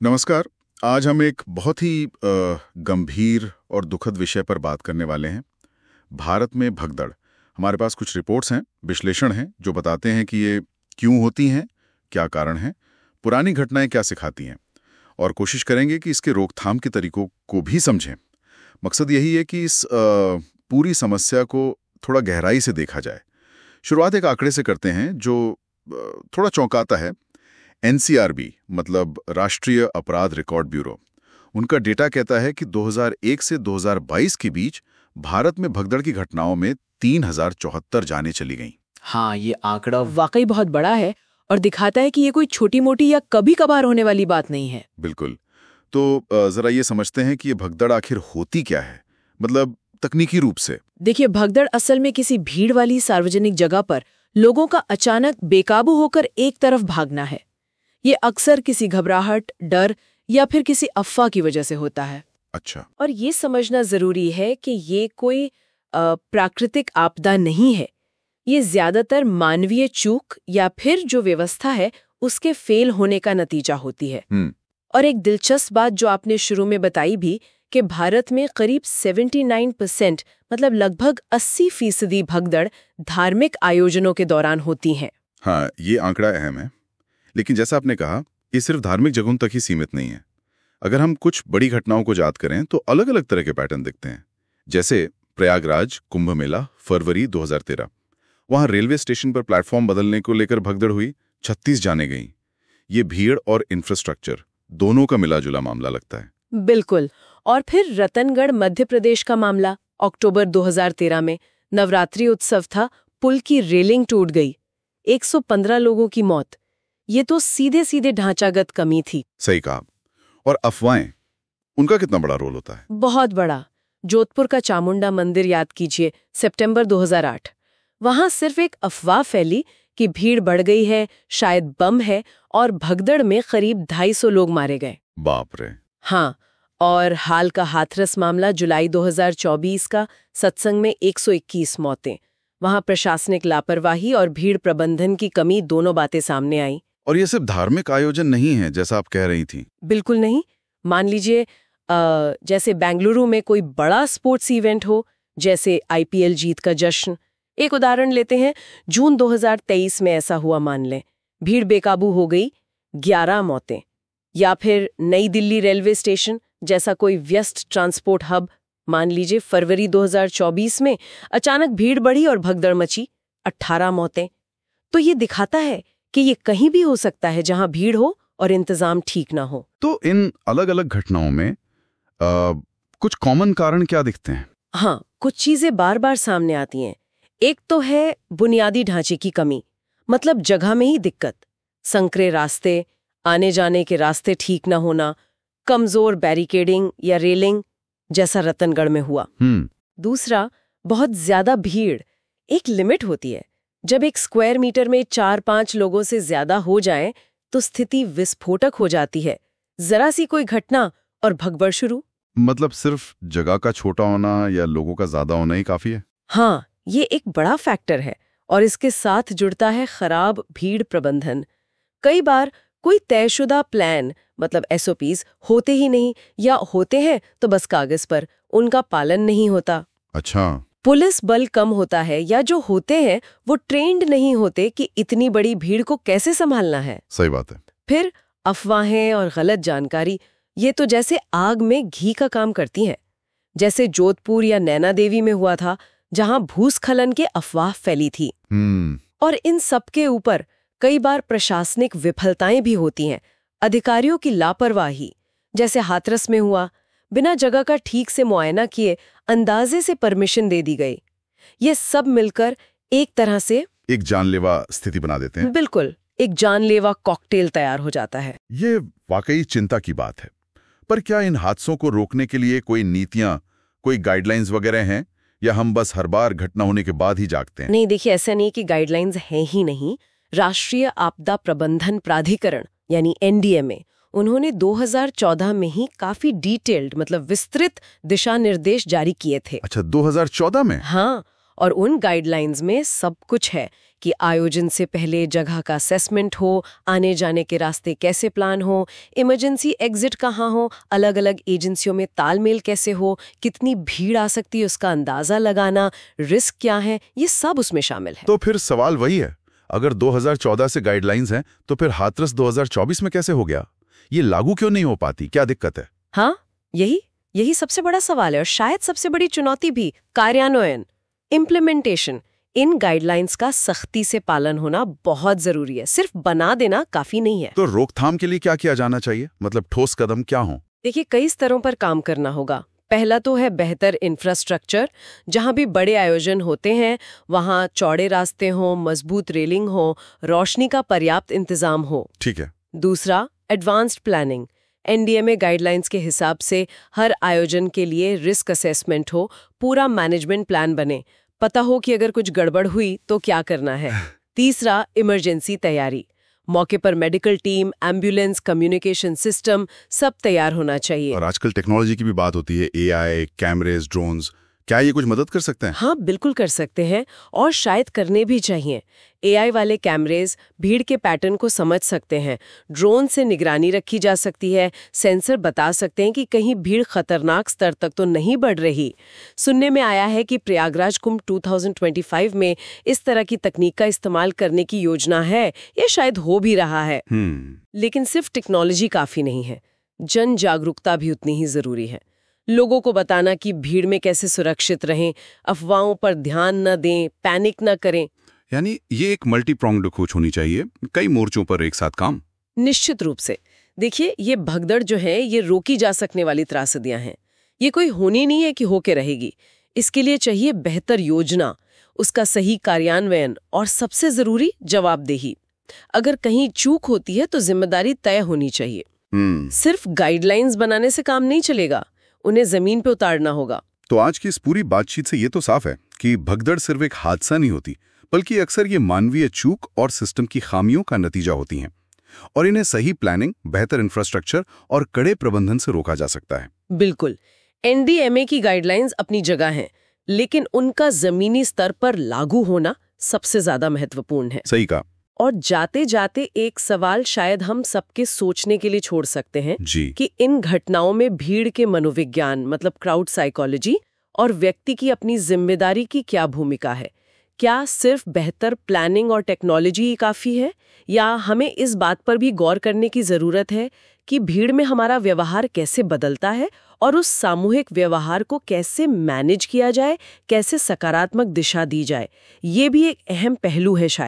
नमस्कार। आज हम एक बहुत ही गंभीर और दुखद विषय पर बात करने वाले हैं। भारत में भगदड़। हमारे पास कुछ रिपोर्ट्स हैं, विश्लेषण हैं जो बताते हैं कि ये क्यों होती हैं, क्या कारण हैं, पुरानी घटनाएं क्या सिखाती हैं, और कोशिश करेंगे कि इसके रोकथाम के तरीकों को भी समझें। मकसद यही है कि इस पूरी समस्या को थोड़ा गहराई से देखा जाए। शुरुआत एक आंकड़े से करते हैं जो थोड़ा चौंकाता है। एनसीआरबी मतलब राष्ट्रीय अपराध रिकॉर्ड ब्यूरो, उनका डेटा कहता है कि 2001 से 2022 के बीच भारत में भगदड़ की घटनाओं में 3074 जानें चली गईं। हाँ, ये आंकड़ा वाकई बहुत बड़ा है और दिखाता है कि ये कोई छोटी मोटी या कभी कभार होने वाली बात नहीं है। बिल्कुल। तो जरा ये समझते हैं कि ये भगदड़ आखिर होती क्या है, मतलब तकनीकी रूप से। देखिए, भगदड़ असल में किसी भीड़ वाली सार्वजनिक जगह पर लोगों का अचानक बेकाबू होकर एक तरफ भागना है। ये अक्सर किसी घबराहट, डर या फिर किसी अफवाह की वजह से होता है। अच्छा। और ये समझना जरूरी है कि ये कोई प्राकृतिक आपदा नहीं है। ये ज्यादातर मानवीय चूक या फिर जो व्यवस्था है उसके फेल होने का नतीजा होती है। और एक दिलचस्प बात जो आपने शुरू में बताई भी कि भारत में करीब 79% मतलब लगभग 80% भगदड़ धार्मिक आयोजनों के दौरान होती हैं। हाँ, ये आंकड़ा अहम है। लेकिन जैसा आपने कहा, ये सिर्फ धार्मिक जगहों तक ही सीमित नहीं है। अगर हम कुछ बड़ी घटनाओं को याद करें तो अलग अलग तरह के पैटर्न दिखते हैं। जैसे प्रयागराज कुंभ मेला, फरवरी 2013। वहां रेलवे स्टेशन पर प्लेटफॉर्म बदलने को लेकर भगदड़ हुई, 36 जाने गईं। ये भीड़ और इंफ्रास्ट्रक्चर दोनों का मिला-जुला मामला लगता है। बिल्कुल। और फिर रतनगढ़ मध्य प्रदेश का मामला, अक्टूबर 2013 में नवरात्रि उत्सव था, पुल की रेलिंग टूट गई, 115 लोगों की मौत। ये तो सीधे सीधे ढांचागत कमी थी। सही कहा। और अफवाहें, उनका कितना बड़ा रोल होता है? बहुत बड़ा। जोधपुर का चामुंडा मंदिर याद कीजिए, सितंबर 2008। वहां सिर्फ एक अफवाह फैली कि भीड़ बढ़ गई है, शायद बम है, और भगदड़ में करीब 250 लोग मारे गए। बाप रे। हाँ, और हाल का हाथरस मामला जुलाई 2024 का, सत्संग में 121 मौतें। वहां प्रशासनिक लापरवाही और भीड़ प्रबंधन की कमी, दोनों बातें सामने आई। और ये सिर्फ धार्मिक आयोजन नहीं है जैसा आप कह रही थी। बिल्कुल नहीं। मान लीजिए जैसे बेंगलुरु में कोई बड़ा स्पोर्ट्स इवेंट हो, जैसे आईपीएल जीत का जश्न। एक उदाहरण लेते हैं, जून 2023 में ऐसा हुआ, मान लें भीड़ बेकाबू हो गई, 11 मौतें। या फिर नई दिल्ली रेलवे स्टेशन जैसा कोई व्यस्त ट्रांसपोर्ट हब, मान लीजिए फरवरी 2024 में अचानक भीड़ बढ़ी और भगदड़ मची, 18 मौतें। तो ये दिखाता है कि ये कहीं भी हो सकता है जहां भीड़ हो और इंतजाम ठीक ना हो। तो इन अलग अलग घटनाओं में कुछ कॉमन कारण क्या दिखते हैं? हाँ, कुछ चीजें बार बार सामने आती हैं। एक तो है बुनियादी ढांचे की कमी, मतलब जगह में ही दिक्कत, संकरे रास्ते, आने जाने के रास्ते ठीक ना होना, कमजोर बैरिकेडिंग या रेलिंग जैसा रतनगढ़ में हुआ। दूसरा, बहुत ज्यादा भीड़। एक लिमिट होती है, जब एक स्क्वायर मीटर में 4-5 लोगों से ज्यादा हो जाए तो स्थिति विस्फोटक हो जाती है। जरा सी कोई घटना और भगदड़ शुरू। मतलब सिर्फ जगह का छोटा होना या लोगों का ज्यादा होना ही काफी है? हाँ, ये एक बड़ा फैक्टर है। और इसके साथ जुड़ता है खराब भीड़ प्रबंधन। कई बार कोई तयशुदा प्लान, मतलब एसओपीज होते ही नहीं, या होते हैं तो बस कागज पर, उनका पालन नहीं होता। अच्छा। पुलिस बल कम होता है, या जो होते हैं वो ट्रेंड नहीं होते कि इतनी बड़ी भीड़ को कैसे संभालना है। सही बात है। फिर अफवाहें और गलत जानकारी, ये तो जैसे आग में घी का काम करती हैं। जैसे जोधपुर या नैना देवी में हुआ था, जहां भूस्खलन के अफवाह फैली थी। और इन सब के ऊपर कई बार प्रशासनिक विफलताएं भी होती हैं, अधिकारियों की लापरवाही, जैसे हाथरस में हुआ, बिना जगह का ठीक से मुआयना किए अंदाजे से परमिशन दे दी गई। ये सब मिलकर एक तरह से एक जानलेवा स्थिति बना देते हैं। बिल्कुल, एक जानलेवा कॉकटेल तैयार हो जाता है। ये वाकई चिंता की बात है। पर क्या इन हादसों को रोकने के लिए कोई नीतियां, कोई गाइडलाइंस वगैरह हैं, या हम बस हर बार घटना होने के बाद ही जागते हैं? नहीं, देखिए, ऐसा नहीं कि गाइडलाइंस हैं ही नहीं। राष्ट्रीय आपदा प्रबंधन प्राधिकरण यानी एनडीएमए, उन्होंने 2014 में ही काफी डिटेल्ड, मतलब विस्तृत दिशा निर्देश जारी किए थे। अच्छा, 2014 में? हाँ, और उन गाइडलाइंस में सब कुछ है कि आयोजन से पहले जगह का असेसमेंट हो, आने जाने के रास्ते कैसे प्लान हो, इमरजेंसी एग्जिट कहाँ हो, अलग अलग एजेंसियों में तालमेल कैसे हो, कितनी भीड़ आ सकती है उसका अंदाजा लगाना, रिस्क क्या है, ये सब उसमें शामिल है। तो फिर सवाल वही है, अगर 2014 से गाइडलाइंस हैं तो फिर हाथरस 2024 में कैसे हो गया? ये लागू क्यों नहीं हो पाती? क्या दिक्कत है? हाँ, यही सबसे बड़ा सवाल है और शायद सबसे बड़ी चुनौती भी, कार्यान्वयन, इम्प्लीमेंटेशन। इन गाइडलाइंस का सख्ती से पालन होना बहुत जरूरी है, सिर्फ बना देना काफी नहीं है। तो रोकथाम के लिए क्या किया जाना चाहिए? मतलब ठोस कदम क्या हो? देखिए, कई स्तरों पर काम करना होगा। पहला तो है बेहतर इंफ्रास्ट्रक्चर। जहां भी बड़े आयोजन होते हैं वहां चौड़े रास्ते हों, मजबूत रेलिंग हो, रोशनी का पर्याप्त इंतजाम हो। ठीक है। दूसरा, एडवांस्ड प्लानिंग। एनडीएमए गाइडलाइंस के हिसाब से हर आयोजन के लिए रिस्क असेसमेंट हो, पूरा मैनेजमेंट प्लान बने, पता हो कि अगर कुछ गड़बड़ हुई तो क्या करना है। तीसरा, इमरजेंसी तैयारी। मौके पर medical team, ambulance, communication system सब तैयार होना चाहिए। और आजकल टेक्नोलॉजी की भी बात होती है, एआई, कैमरेज, ड्रोन्स, क्या ये कुछ मदद कर सकते हैं? हाँ, बिल्कुल कर सकते हैं और शायद करने भी चाहिए। एआई वाले कैमरेज भीड़ के पैटर्न को समझ सकते हैं, ड्रोन से निगरानी रखी जा सकती है, सेंसर बता सकते हैं कि कहीं भीड़ खतरनाक स्तर तक तो नहीं बढ़ रही। सुनने में आया है कि प्रयागराज कुंभ 2025 में इस तरह की तकनीक का इस्तेमाल करने की योजना है, या शायद हो भी रहा है। लेकिन सिर्फ टेक्नोलॉजी काफी नहीं है, जन जागरूकता भी उतनी ही जरूरी है। लोगों को बताना कि भीड़ में कैसे सुरक्षित रहें, अफवाहों पर ध्यान न दें, पैनिक न करें। यानी ये एक मल्टी प्रोंग्ड अप्रोच होनी चाहिए, कई मोर्चों पर एक साथ काम। निश्चित रूप से। देखिए, ये भगदड़ जो है ये रोकी जा सकने वाली त्रासदियां हैं। ये कोई होनी नहीं है कि होके रहेगी। इसके लिए चाहिए बेहतर योजना, उसका सही कार्यान्वयन और सबसे जरूरी जवाबदेही। अगर कहीं चूक होती है तो जिम्मेदारी तय होनी चाहिए। सिर्फ गाइडलाइंस बनाने से काम नहीं चलेगा, उन्हें जमीन पे उतारना होगा। तो आज की इस पूरी बातचीत से ये तो साफ है कि भगदड़ सिर्फ एक हादसा नहीं होती, बल्कि अक्सर ये मानवीय चूक और सिस्टम की खामियों का नतीजा होती हैं, और इन्हें सही प्लानिंग, बेहतर इंफ्रास्ट्रक्चर और कड़े प्रबंधन से रोका जा सकता है। बिल्कुल, एनडीएमए की गाइडलाइंस अपनी जगह हैं, लेकिन उनका जमीनी स्तर पर लागू होना सबसे ज्यादा महत्वपूर्ण है। सही कहा। और जाते जाते एक सवाल शायद हम सबके सोचने के लिए छोड़ सकते हैं जी। कि इन घटनाओं में भीड़ के मनोविज्ञान, मतलब क्राउड साइकोलॉजी, और व्यक्ति की अपनी जिम्मेदारी की क्या भूमिका है। क्या सिर्फ बेहतर प्लानिंग और टेक्नोलॉजी ही काफी है, या हमें इस बात पर भी गौर करने की जरूरत है कि भीड़ में हमारा व्यवहार कैसे बदलता है और उस सामूहिक व्यवहार को कैसे मैनेज किया जाए, कैसे सकारात्मक दिशा दी जाए। ये भी एक अहम पहलू है शायद।